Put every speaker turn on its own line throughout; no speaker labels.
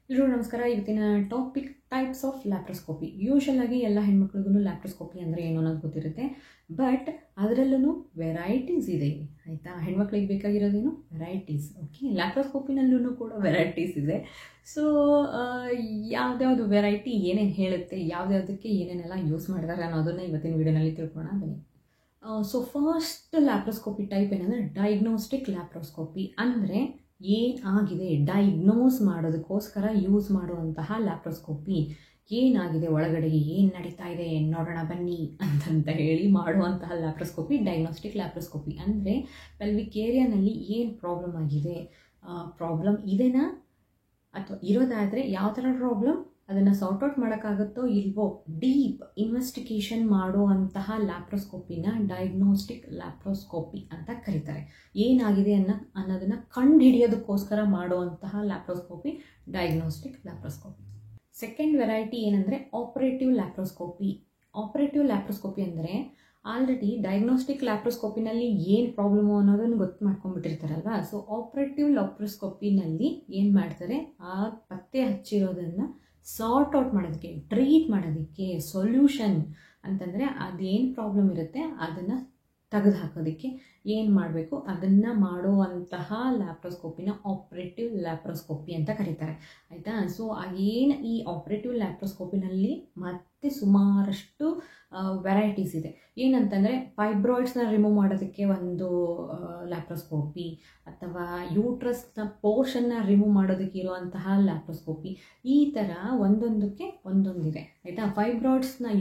ಎಲ್ಲರೂ ನಮಸ್ಕಾರ. ಇವತ್ತಿನ topic types of laparoscopy. Usual ಆಗಿ ಎಲ್ಲ ಹೆಣ್ಮಕ್ಳಿಗೂ ಲ್ಯಾಪ್ರೋಸ್ಕೋಪಿ ಅಂದರೆ ಏನು ಅನ್ನೋದು ಗೊತ್ತಿರುತ್ತೆ, ಬಟ್ ಅದರಲ್ಲೂ ವೆರೈಟೀಸ್ ಇದೆ ಆಯಿತಾ. ಹೆಣ್ಮಕ್ಳಿಗೆ ಬೇಕಾಗಿರೋದೇನು ವೆರೈಟೀಸ್. ಓಕೆ, ಲ್ಯಾಪ್ರೋಸ್ಕೋಪಿನಲ್ಲೂ ಕೂಡ ವೆರೈಟೀಸ್ ಇದೆ. ಸೊ ಯಾವುದ್ಯಾವುದು ವೆರೈಟಿ ಏನೇನು ಹೇಳುತ್ತೆ, ಯಾವುದ್ಯಾವುದಕ್ಕೆ ಏನೇನೆಲ್ಲ ಯೂಸ್ ಮಾಡ್ತಾರೆ ಅನ್ನೋದನ್ನು ಇವತ್ತಿನ ವಿಡಿಯೋನಲ್ಲಿ ತಿಳ್ಕೊಳ್ಳೋಣ ಬನ್ನಿ. ಸೊ ಫಸ್ಟ್ ಲ್ಯಾಪ್ರೋಸ್ಕೋಪಿ ಟೈಪ್ ಏನಂದರೆ ಡಯಾಗ್ನೋಸ್ಟಿಕ್ ಲ್ಯಾಪ್ರೋಸ್ಕೋಪಿ. ಅಂದರೆ ಏನಾಗಿದೆ ಡಯಾಗ್ನೋಸ್ ಮಾಡೋದಕ್ಕೋಸ್ಕರ ಯೂಸ್ ಮಾಡುವಂತಹ ಲ್ಯಾಪ್ರೋಸ್ಕೋಪಿ. ಏನಾಗಿದೆ ಒಳಗಡೆ, ಏನು ನಡೀತಾ ಇದೆ ನೋಡೋಣ ಬನ್ನಿ ಅಂತಂತ ಹೇಳಿ ಮಾಡುವಂತಹ ಲ್ಯಾಪ್ರೋಸ್ಕೋಪಿ ಡಯಾಗ್ನೋಸ್ಟಿಕ್ ಲ್ಯಾಪ್ರೋಸ್ಕೋಪಿ. ಅಂದರೆ ಪೆಲ್ವಿಕ್ ಏರಿಯಾನಲ್ಲಿ ಏನು ಪ್ರಾಬ್ಲಮ್ ಆಗಿದೆ, ಪ್ರಾಬ್ಲಮ್ ಇದೆನಾ ಅಥವಾ ಇರೋದಾದರೆ ಯಾವ ಥರ ಪ್ರಾಬ್ಲಮ್, ಅದನ್ನು ಸಾರ್ಟ್ಔಟ್ ಮಾಡೋಕ್ಕಾಗುತ್ತೋ ಇಲ್ವೋ, ಡೀಪ್ ಇನ್ವೆಸ್ಟಿಗೇಷನ್ ಮಾಡುವಂತಹ ಲ್ಯಾಪ್ರೋಸ್ಕೋಪಿನ ಡಯಾಗ್ನೋಸ್ಟಿಕ್ ಲ್ಯಾಪ್ರೋಸ್ಕೋಪಿ ಅಂತ ಕರೀತಾರೆ. ಏನಾಗಿದೆ ಅನ್ನೋದನ್ನು ಕಂಡು ಹಿಡಿಯೋದಕ್ಕೋಸ್ಕರ ಮಾಡುವಂತಹ laparoscopy diagnostic laparoscopy. Second variety ಏನಂದರೆ ಆಪರೇಟಿವ್ ಲ್ಯಾಪ್ರೋಸ್ಕೋಪಿ. ಆಪರೇಟಿವ್ ಲ್ಯಾಪ್ರೋಸ್ಕೋಪಿ ಅಂದರೆ ಆಲ್ರೆಡಿ ಡಯಾಗ್ನೋಸ್ಟಿಕ್ ಲ್ಯಾಪ್ರೋಸ್ಕೋಪಿನಲ್ಲಿ ಏನು ಪ್ರಾಬ್ಲಮು ಅನ್ನೋದನ್ನು ಗೊತ್ತು ಮಾಡ್ಕೊಂಡ್ಬಿಟ್ಟಿರ್ತಾರಲ್ವ. ಸೊ ಆಪರೇಟಿವ್ ಲ್ಯಾಪ್ರೋಸ್ಕೋಪಿನಲ್ಲಿ ಏನು ಮಾಡ್ತಾರೆ, ಆ ಪತ್ತೆ ಹಚ್ಚಿರೋದನ್ನು ಸಾರ್ಟ್ ಔಟ್ ಮಾಡೋದಕ್ಕೆ, ಟ್ರೀಟ್ ಮಾಡೋದಕ್ಕೆ, ಸೊಲ್ಯೂಷನ್ ಅಂತಂದರೆ ಅದೇನು ಪ್ರಾಬ್ಲಮ್ ಇರುತ್ತೆ ಅದನ್ನು ತೆಗೆದು ಹಾಕೋದಕ್ಕೆ ಏನು ಮಾಡಬೇಕು ಅದನ್ನು ಮಾಡುವಂತಹ ಲ್ಯಾಪ್ರೋಸ್ಕೋಪಿನ ಆಪರೇಟಿವ್ ಲ್ಯಾಪ್ರೋಸ್ಕೋಪಿ ಅಂತ ಕರೀತಾರೆ ಆಯಿತಾ. ಸೊ ಏನು ಈ ಆಪರೇಟಿವ್ ಲ್ಯಾಪ್ರೋಸ್ಕೋಪಿನಲ್ಲಿ ಮತ್ತೆ ಸುಮಾರಷ್ಟು ವೆರೈಟೀಸ್ ಇದೆ. ಏನಂತಂದರೆ ಫೈಬ್ರಾಯ್ಡ್ಸ್ನ ರಿಮೂವ್ ಮಾಡೋದಕ್ಕೆ ಒಂದು ಲ್ಯಾಪ್ರೋಸ್ಕೋಪಿ, ಅಥವಾ ಯೂಟ್ರಸ್ನ ಪೋರ್ಷನ್ನ ರಿಮೂವ್ ಮಾಡೋದಕ್ಕೆ ಇರುವಂತಹ ಲ್ಯಾಪ್ರೋಸ್ಕೋಪಿ. ಈ ಥರ ಒಂದೊಂದಕ್ಕೆ ಒಂದೊಂದಿದೆ ಆಯಿತಾ.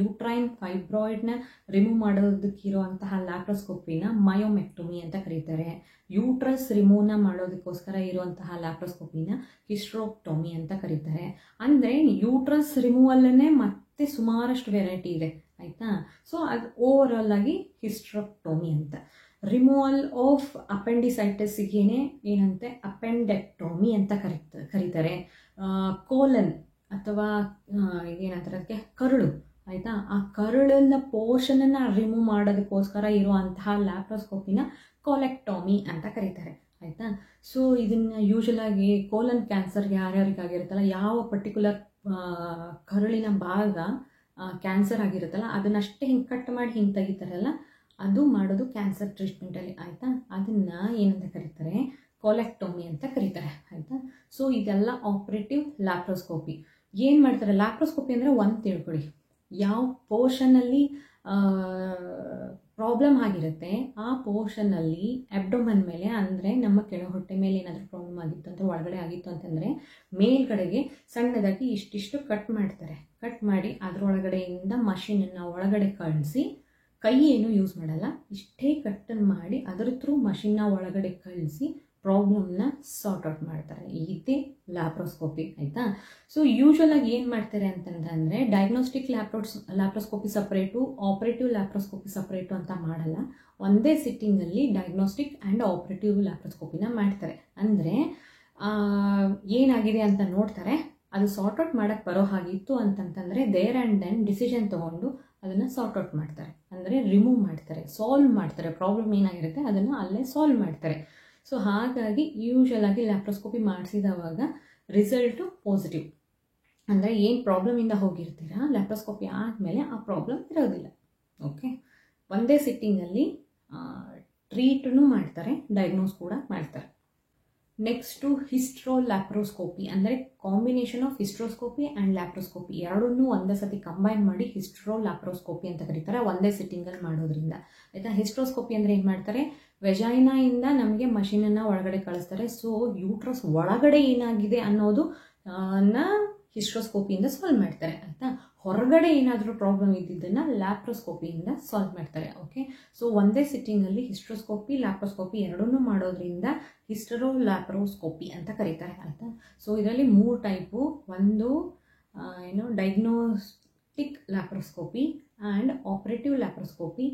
ಯೂಟ್ರೈನ್ ಫೈಬ್ರಾಯ್ಡ್ನ ರಿಮೂವ್ ಮಾಡೋದಕ್ಕಿರುವಂತಹ ಲ್ಯಾಪ್ರೋಸ್ಕೋಪಿನ ಮಯೋಮೆಕ್ಟೊಮಿ ಅಂತ ಕರೀತಾರೆ. ಯೂಟ್ರಸ್ ರಿಮೂವ್ನ ಮಾಡೋದಕ್ಕೋಸ್ಕರ ಇರುವಂತಹ ಲ್ಯಾಪ್ರೋಸ್ಕೋಪಿನ ಹಿಸ್ಟ್ರೋಕ್ಟೊಮಿ ಅಂತ ಕರೀತಾರೆ. ಅಂದರೆ ಯೂಟ್ರಸ್ ರಿಮೂವಲ್ಲೇ ಮತ್ತೆ ಸುಮಾರಷ್ಟು ವೆರೈಟಿ ಇದೆ ಆಯಿತಾ. ಸೊ ಅದು ಓವರಾಲ್ ಆಗಿ ಹಿಸ್ಟ್ರೋಕ್ಟೊಮಿ ಅಂತ. ರಿಮೂವಲ್ ಆಫ್ ಅಪೆಂಡಿಸೈಟಿಸ್ಗೇನೆ ಏನಂತೆ ಅಪೆಂಡೆಕ್ಟೊಮಿ ಅಂತ ಕರೀತಾರೆ. ಕೋಲನ್ ಅಥವಾ ಏನಂತಾರೆ ಅದಕ್ಕೆ ಕರುಳು ಆಯಿತಾ, ಆ ಕರುಳನ್ನ ಪೋರ್ಷನನ್ನು ರಿಮೂವ್ ಮಾಡೋದಕ್ಕೋಸ್ಕರ ಇರುವಂತಹ ಲ್ಯಾಪ್ರೋಸ್ಕೋಪಿನ ಕೋಲೆಕ್ಟೊಮಿ ಅಂತ ಕರೀತಾರೆ ಆಯಿತಾ. ಸೊ ಇದನ್ನು ಯೂಶಲಾಗಿ ಕೋಲನ್ ಕ್ಯಾನ್ಸರ್ ಯಾರ್ಯಾರಿಗಾಗಿರುತ್ತಲ್ಲ, ಯಾವ ಪರ್ಟಿಕ್ಯುಲರ್ ಕರುಳಿನ ಭಾಗ ಕ್ಯಾನ್ಸರ್ ಆಗಿರುತ್ತಲ್ಲ ಅದನ್ನಷ್ಟೇ ಹಿಂಗೆ ಕಟ್ ಮಾಡಿ ಹಿಂಗೆ ತೆಗಿತಾರಲ್ಲ, ಅದು ಮಾಡೋದು ಕ್ಯಾನ್ಸರ್ ಟ್ರೀಟ್ಮೆಂಟಲ್ಲಿ ಆಯಿತಾ. ಅದನ್ನು ಏನಂತ ಕರೀತಾರೆ, ಕೋಲೆಕ್ಟೊಮಿ ಅಂತ ಕರೀತಾರೆ ಆಯಿತಾ. ಸೊ ಇದೆಲ್ಲ ಆಪರೇಟಿವ್ ಲ್ಯಾಪ್ರೋಸ್ಕೋಪಿ. ಏನು ಮಾಡ್ತಾರೆ ಲ್ಯಾಪ್ರೋಸ್ಕೋಪಿ ಅಂದರೆ ಒಂದು ತಿಳ್ಕೊಳ್ಳಿ, ಯಾವ ಪೋರ್ಷನಲ್ಲಿ ಪ್ರಾಬ್ಲಮ್ ಆಗಿರುತ್ತೆ ಆ ಪೋರ್ಷನಲ್ಲಿ ಅಬ್ಡೋಮನ್ ಮೇಲೆ, ಅಂದರೆ ನಮ್ಮ ಕೆಳ ಹೊಟ್ಟೆ ಮೇಲೆ ಏನಾದರೂ ಪ್ರಾಬ್ಲಮ್ ಆಗಿತ್ತು ಅಂದರೆ, ಒಳಗಡೆ ಆಗಿತ್ತು ಅಂತಂದರೆ ಮೇಲ್ಗಡೆಗೆ ಸಣ್ಣದಾಗಿ ಇಷ್ಟಿಷ್ಟು ಕಟ್ ಮಾಡ್ತಾರೆ. ಕಟ್ ಮಾಡಿ ಅದರೊಳಗಡೆಯಿಂದ ಮಷೀನನ್ನು ಒಳಗಡೆ ಕಳಿಸಿ, ಕೈ ಏನು ಯೂಸ್ ಮಾಡಲ್ಲ, ಇಷ್ಟೇ ಕಟ್ಟನ್ನು ಮಾಡಿ ಅದರ ಥ್ರೂ ಮಷಿನ್ನ ಒಳಗಡೆ ಕಳಿಸಿ ಪ್ರಾಬ್ಲಮ್ನ ಸಾರ್ಟ್ ಔಟ್ ಮಾಡ್ತಾರೆ. ಇದೇ ಲ್ಯಾಪ್ರೋಸ್ಕೋಪಿ ಆಯಿತಾ. ಸೊ ಯೂಶಲಾಗಿ ಏನು ಮಾಡ್ತಾರೆ ಅಂತಂದರೆ diagnostic laparoscopy separate, operative laparoscopy separate ಅಂತ ಮಾಡಲ್ಲ. ಒಂದೇ ಸಿಟ್ಟಿಂಗಲ್ಲಿ ಡಯಾಗ್ನೋಸ್ಟಿಕ್ ಆ್ಯಂಡ್ ಆಪರೇಟಿವ್ ಲ್ಯಾಪ್ರೋಸ್ಕೋಪಿನ ಮಾಡ್ತಾರೆ. ಅಂದರೆ ಏನಾಗಿದೆ ಅಂತ ನೋಡ್ತಾರೆ, ಅದು ಸಾರ್ಟ್ ಔಟ್ ಮಾಡೋಕ್ಕೆ ಬರೋ ಹಾಗಿತ್ತು ಅಂತಂತಂದರೆ ದೇರ್ ಆ್ಯಂಡ್ ದೆನ್ ಡಿಸಿಷನ್ ತೊಗೊಂಡು ಅದನ್ನು ಸಾರ್ಟ್ ಔಟ್ ಮಾಡ್ತಾರೆ. ಅಂದರೆ ರಿಮೂವ್ ಮಾಡ್ತಾರೆ, ಸಾಲ್ವ್ ಮಾಡ್ತಾರೆ. ಪ್ರಾಬ್ಲಮ್ ಏನಾಗಿರುತ್ತೆ ಅದನ್ನು ಅಲ್ಲೇ ಸಾಲ್ವ್ ಮಾಡ್ತಾರೆ. ಸೊ ಹಾಗಾಗಿ ಯೂಶಲಾಗಿ ಲ್ಯಾಪ್ರೋಸ್ಕೋಪಿ ಮಾಡಿಸಿದವಾಗ ರಿಸಲ್ಟು ಪಾಸಿಟಿವ್. ಅಂದರೆ ಏನು ಪ್ರಾಬ್ಲಮಿಂದ ಹೋಗಿರ್ತೀರಾ ಲ್ಯಾಪ್ರೋಸ್ಕೋಪಿ ಆದಮೇಲೆ ಆ ಪ್ರಾಬ್ಲಮ್ ಇರೋದಿಲ್ಲ. ಓಕೆ, ಒಂದೇ ಸಿಟ್ಟಿಂಗಲ್ಲಿ ಟ್ರೀಟೂ ಮಾಡ್ತಾರೆ, ಡಯಾಗ್ನೋಸ್ ಕೂಡ ಮಾಡ್ತಾರೆ. ನೆಕ್ಸ್ಟು ಲ್ಯಾಪ್ರೋಸ್ಕೋಪಿ ಅಂದರೆ combination of hysteroscopy and laparoscopy ಎರಡನ್ನೂ ಒಂದೇ ಸತಿ ಕಂಬೈನ್ ಮಾಡಿ ಲ್ಯಾಪ್ರೋಸ್ಕೋಪಿ ಅಂತ ಕರೀತಾರೆ, ಒಂದೇ ಸಿಟ್ಟಿಂಗಲ್ಲಿ ಮಾಡೋದ್ರಿಂದ ಆಯಿತಾ. ಹಿಸ್ಟ್ರೋಸ್ಕೋಪಿ ಅಂದರೆ ಏನು ಮಾಡ್ತಾರೆ, ವೆಜೈನಾಯಿಂದ ನಮಗೆ ಮಷೀನನ್ನು ಒಳಗಡೆ ಕಳಿಸ್ತಾರೆ. ಸೊ ಯೂಟ್ರಸ್ ಒಳಗಡೆ ಏನಾಗಿದೆ ಅನ್ನೋದು ಹಿಸ್ಟ್ರೋಸ್ಕೋಪಿಯಿಂದ ಸಾಲ್ವ್ ಮಾಡ್ತಾರೆ ಆಯಿತಾ. ಹೊರಗಡೆ ಏನಾದರೂ ಪ್ರಾಬ್ಲಮ್ ಇದ್ದಿದ್ದನ್ನು ಲ್ಯಾಪ್ರೋಸ್ಕೋಪಿಯಿಂದ ಸಾಲ್ವ್ ಮಾಡ್ತಾರೆ. ಓಕೆ, ಸೊ ಒಂದೇ ಸಿಟ್ಟಿಂಗಲ್ಲಿ ಲ್ಯಾಪ್ರೋಸ್ಕೋಪಿ ಎರಡನ್ನೂ ಮಾಡೋದ್ರಿಂದ ಲ್ಯಾಪ್ರೋಸ್ಕೋಪಿ ಅಂತ ಕರೀತಾರೆ ಆಯಿತಾ. ಸೊ ಇದರಲ್ಲಿ 3 ಟೈಪು, ಒಂದು diagnostic laparoscopy and operative laparoscopy,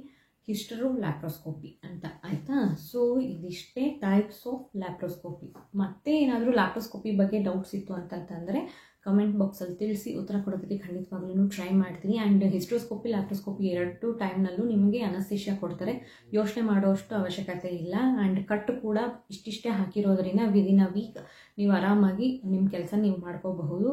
laparoscopy ಅಂತ ಆಯಿತಾ. ಸೊ ಇದಿಷ್ಟೇ ಟೈಪ್ಸ್ ಆಫ್ ಲ್ಯಾಪ್ರೋಸ್ಕೋಪಿ. ಮತ್ತೆ ಏನಾದರೂ ಲ್ಯಾಪ್ರೋಸ್ಕೋಪಿ ಬಗ್ಗೆ ಡೌಟ್ಸ್ ಇತ್ತು ಅಂತಂತಂದರೆ ಕಮೆಂಟ್ ಬಾಕ್ಸಲ್ಲಿ ತಿಳಿಸಿ, ಉತ್ತರ ಕೊಡೋದಕ್ಕೆ ಖಂಡಿತವಾಗ್ಲೂ ಟ್ರೈ ಮಾಡ್ತೀನಿ. ಆ್ಯಂಡ್ ಹಿಸ್ಟ್ರೋಸ್ಕೋಪಿ ಲ್ಯಾಪ್ರೋಸ್ಕೋಪಿ ಎರಡು ಟೈಮ್ನಲ್ಲೂ ನಿಮಗೆ ಅನಸ್ತೇಷಿಯಾ ಕೊಡ್ತಾರೆ, ಯೋಚನೆ ಮಾಡೋಷ್ಟು ಅವಶ್ಯಕತೆ ಇಲ್ಲ. ಆ್ಯಂಡ್ ಕಟ್ಟು ಕೂಡ ಇಷ್ಟಿಷ್ಟೇ ಹಾಕಿರೋದ್ರಿಂದ ವಿದಿನ್ ಅ ವೀಕ್ ನೀವು ಆರಾಮಾಗಿ ನಿಮ್ಮ ಕೆಲಸ ನೀವು ಮಾಡ್ಕೋಬಹುದು.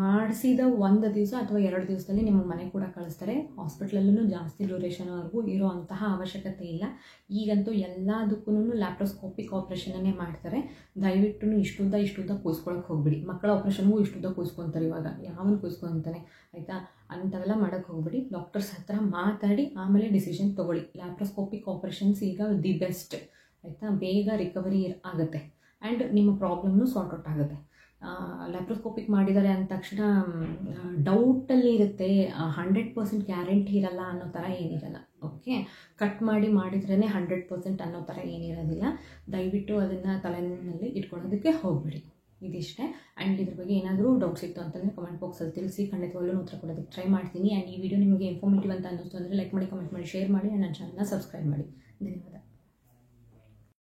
ಮಾಡಿಸಿದ 1 ದಿವಸ ಅಥವಾ 2 ದಿವಸದಲ್ಲಿ ನಿಮಗೆ ಮನೆ ಕೂಡ ಕಳಿಸ್ತಾರೆ. ಹಾಸ್ಪಿಟ್ಲಲ್ಲೂ ಜಾಸ್ತಿ ಡ್ಯೂರೇಷನ್ವರೆಗೂ ಇರೋ ಅಂತಹ ಅವಶ್ಯಕತೆ ಇಲ್ಲ. ಈಗಂತೂ ಎಲ್ಲದಕ್ಕೂ ಲ್ಯಾಪ್ರೋಸ್ಕೋಪಿಕ್ ಆಪ್ರೇಷನ್ನೇ ಮಾಡ್ತಾರೆ. ದಯವಿಟ್ಟು ಇಷ್ಟುದ್ದ ಕೂಸ್ಕೊಳಕ್ಕೆ ಹೋಗ್ಬಿಡಿ. ಮಕ್ಕಳ ಆಪ್ರೇಷನ್ಗೂ ಇಷ್ಟುದ್ದ ಕೂಸ್ಕೊತಾರೆ, ಇವಾಗ ಯಾವನು ಕೂಸ್ಕೊತಾನೆ ಆಯಿತಾ? ಅಂಥವೆಲ್ಲ ಮಾಡೋಕ್ಕೆ ಹೋಗ್ಬಿಡಿ. ಡಾಕ್ಟರ್ಸ್ ಹತ್ರ ಮಾತಾಡಿ ಆಮೇಲೆ ಡಿಸಿಷನ್ ತೊಗೊಳ್ಳಿ. ಲ್ಯಾಪ್ರೋಸ್ಕೋಪಿಕ್ ಆಪ್ರೇಷನ್ಸ್ ಈಗ ದಿ ಬೆಸ್ಟ್ ಆಯಿತಾ? ಬೇಗ ರಿಕವರಿ ಆಗುತ್ತೆ ಆ್ಯಂಡ್ ನಿಮ್ಮ ಪ್ರಾಬ್ಲಮ್ನು ಸಾರ್ಟ್ ಔಟ್ ಆಗುತ್ತೆ. ಲ್ಯಾಪ್ರೋಸ್ಕೋಪಿಕ್ ಮಾಡಿದ್ದಾರೆ ಅಂದ ತಕ್ಷಣ ಡೌಟಲ್ಲಿ ಇರುತ್ತೆ, 100% ಗ್ಯಾರಂಟಿ ಇರಲ್ಲ ಅನ್ನೋ ಥರ ಏನಿರಲ್ಲ. ಓಕೆ, ಕಟ್ ಮಾಡಿದ್ರೇ 100% ಅನ್ನೋ ಥರ ಏನಿರೋದಿಲ್ಲ. ದಯವಿಟ್ಟು ಅದನ್ನು ತಲೆಯಲ್ಲಿ ಇಟ್ಕೊಳ್ಳೋದಕ್ಕೆ ಹೋಗ್ಬಿಡಿ. ಇದಿಷ್ಟೇ. ಆ್ಯಂಡ್ ಇದ್ರ ಬಗ್ಗೆ ಏನಾದರೂ ಡೌಟ್ಸ್ ಇತ್ತು ಅಂತಂದರೆ ಕಮೆಂಟ್ ಬಾಕ್ಸಲ್ಲಿ ತಿಳಿಸಿ, ಖಂಡಿತವಾಗ್ಲೂ ಉತ್ತರ ಕೊಡೋದಕ್ಕೆ ಟ್ರೈ ಮಾಡ್ತೀನಿ. ಆ್ಯಂಡ್ ಈ ವಿಡಿಯೋ ನಿಮಗೆ ಇನ್ಫಾರ್ಮೇಟಿವ್ ಅಂತ ಅನ್ನಿಸ್ತು ಅಂದರೆ ಲೈಕ್ ಮಾಡಿ, ಕಮೆಂಟ್ ಮಾಡಿ, ಶೇರ್ ಮಾಡಿ, ಆ್ಯಂಡ್ ನನ್ನ ಚಾನಲ್ನ ಸಬ್ಸ್ಕ್ರೈಬ್ ಮಾಡಿ. ಧನ್ಯವಾದ.